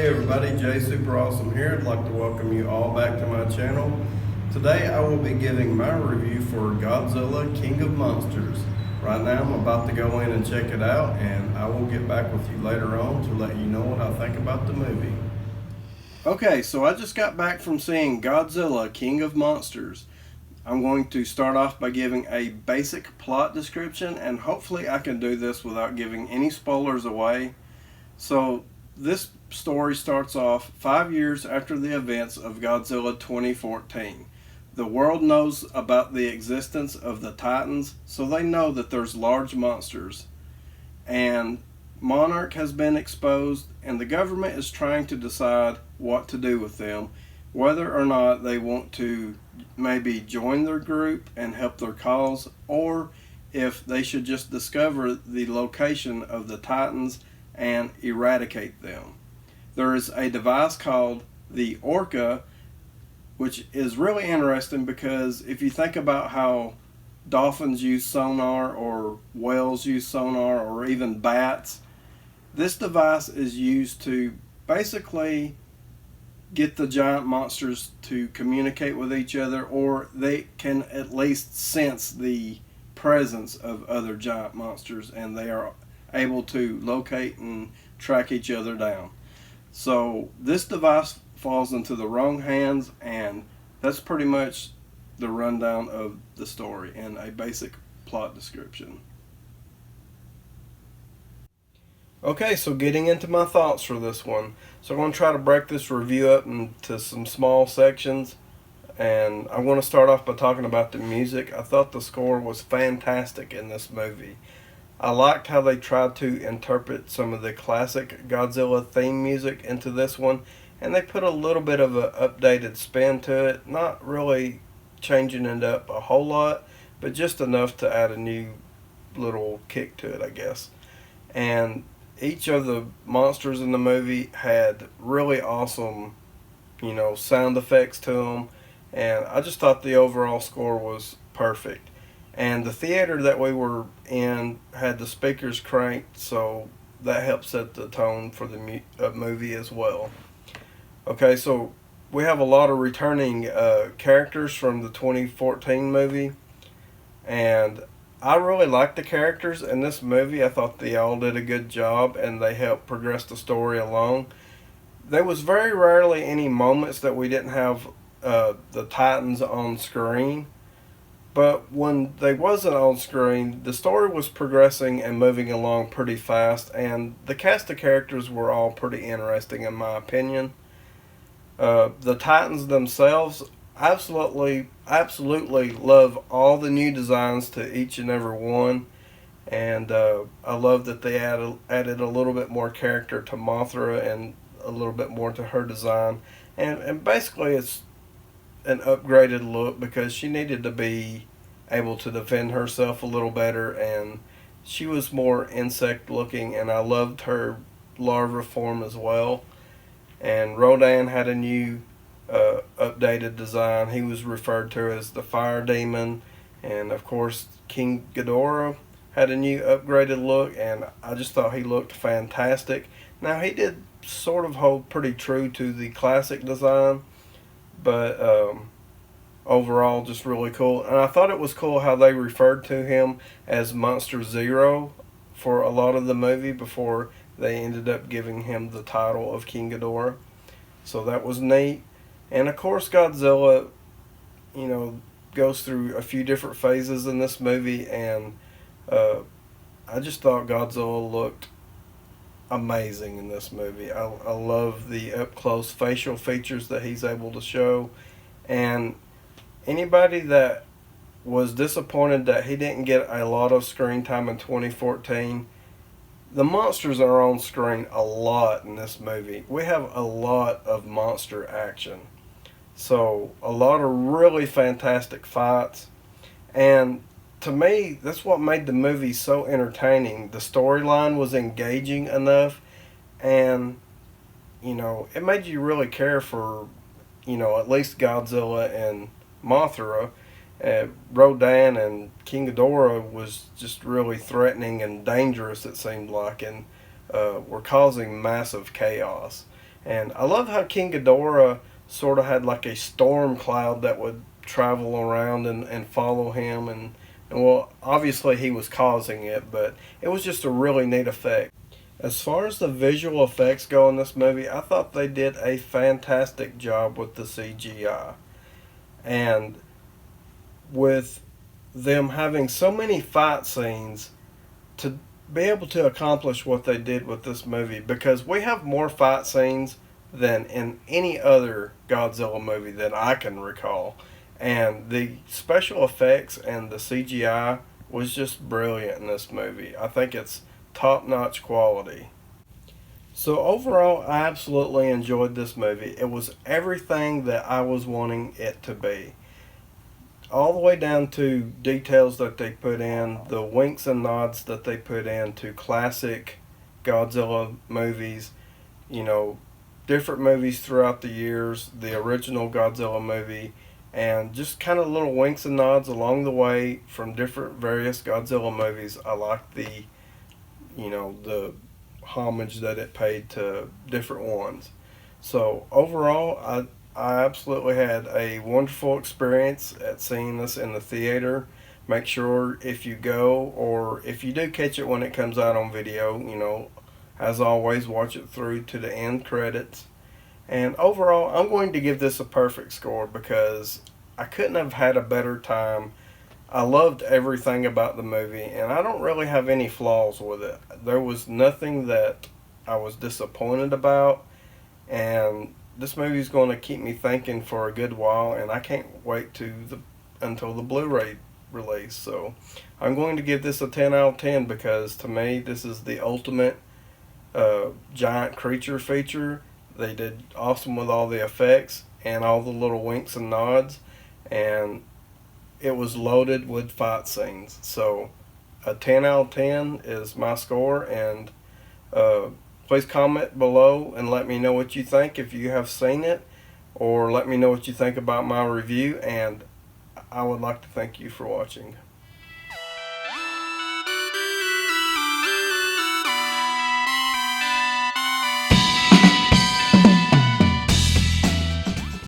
Hey everybody, Jay Super Awesome here. I'd like to welcome you all back to my channel. Today I will be giving my review for Godzilla King of Monsters. Right now I'm about to go in and check it out, and I will get back with you later on to let you know what I think about the movie. Okay, so I just got back from seeing Godzilla King of Monsters. I'm going to start off by giving a basic plot description, and hopefully I can do this without giving any spoilers away. So this story starts off 5 years after the events of Godzilla 2014. The world knows about the existence of the Titans, so they know that there's large monsters. And Monarch has been exposed, and the government is trying to decide what to do with them, whether or not they want to maybe join their group and help their cause, or if they should just discover the location of the Titans and eradicate them. There is a device called the Orca, which is really interesting because if you think about how dolphins use sonar, or whales use sonar, or even bats, this device is used to basically get the giant monsters to communicate with each other, or they can at least sense the presence of other giant monsters, and they are able to locate and track each other down. So this device falls into the wrong hands, and that's pretty much the rundown of the story and a basic plot description. Okay, so getting into my thoughts for this one. So I'm going to try to break this review up into some small sections, and I want to start off by talking about the music. I thought the score was fantastic in this movie. I liked how they tried to interpret some of the classic Godzilla theme music into this one, and they put a little bit of an updated spin to it, not really changing it up a whole lot, but just enough to add a new little kick to it, I guess. And each of the monsters in the movie had really awesome, sound effects to them, and I just thought the overall score was perfect. And the theater that we were in had the speakers cranked, so that helped set the tone for the movie as well. Okay, so we have a lot of returning characters from the 2014 movie, and I really liked the characters in this movie. I thought they all did a good job, and they helped progress the story along. There was very rarely any moments that we didn't have the Titans on screen. But when they wasn't on screen, the story was progressing and moving along pretty fast, and the cast of characters were all pretty interesting in my opinion. The Titans themselves, absolutely love all the new designs to each and every one, and I love that they added a little bit more character to Mothra and a little bit more to her design, and basically it's an upgraded look because she needed to be able to defend herself a little better, and she was more insect looking, and I loved her larva form as well. And Rodan had a new updated design. He was referred to as the fire demon, and of course King Ghidorah had a new upgraded look, and I just thought he looked fantastic. Now he did sort of hold pretty true to the classic design, but overall just really cool. And I thought it was cool how they referred to him as Monster Zero for a lot of the movie before they ended up giving him the title of King Ghidorah. So that was neat. And of course Godzilla, goes through a few different phases in this movie, and I just thought Godzilla looked amazing in this movie. I love the up close facial features that he's able to show, and anybody that was disappointed that he didn't get a lot of screen time in 2014, the monsters are on screen a lot in this movie. We have a lot of monster action, so a lot of really fantastic fights, and to me, that's what made the movie so entertaining. The storyline was engaging enough, and it made you really care for at least Godzilla and Mothra. Rodan and King Ghidorah was just really threatening and dangerous, it seemed like, and were causing massive chaos. And I love how King Ghidorah sort of had like a storm cloud that would travel around and follow him. And well, obviously he was causing it, but it was just a really neat effect. As far as the visual effects go in this movie, I thought they did a fantastic job with the CGI. And with them having so many fight scenes, to be able to accomplish what they did with this movie, because we have more fight scenes than in any other Godzilla movie that I can recall. And the special effects and the CGI was just brilliant in this movie. I think it's top-notch quality. So overall, I absolutely enjoyed this movie. It was everything that I was wanting it to be. All the way down to details that they put in, the winks and nods that they put in to classic Godzilla movies, you know, different movies throughout the years, the original Godzilla movie, and just kind of little winks and nods along the way from different various Godzilla movies. I like the homage that it paid to different ones. So overall, I absolutely had a wonderful experience at seeing this in the theater. Make sure if you go, or if you do catch it when it comes out on video, as always, watch it through to the end credits. And overall, I'm going to give this a perfect score because I couldn't have had a better time. I loved everything about the movie, and I don't really have any flaws with it. There was nothing that I was disappointed about, and this movie is going to keep me thinking for a good while, and I can't wait until the Blu-ray release. So I'm going to give this a 10 out of 10 because to me this is the ultimate giant creature feature. They did awesome with all the effects and all the little winks and nods, and it was loaded with fight scenes. So a 10 out of 10 is my score, and please comment below and let me know what you think if you have seen it, or let me know what you think about my review, and I would like to thank you for watching.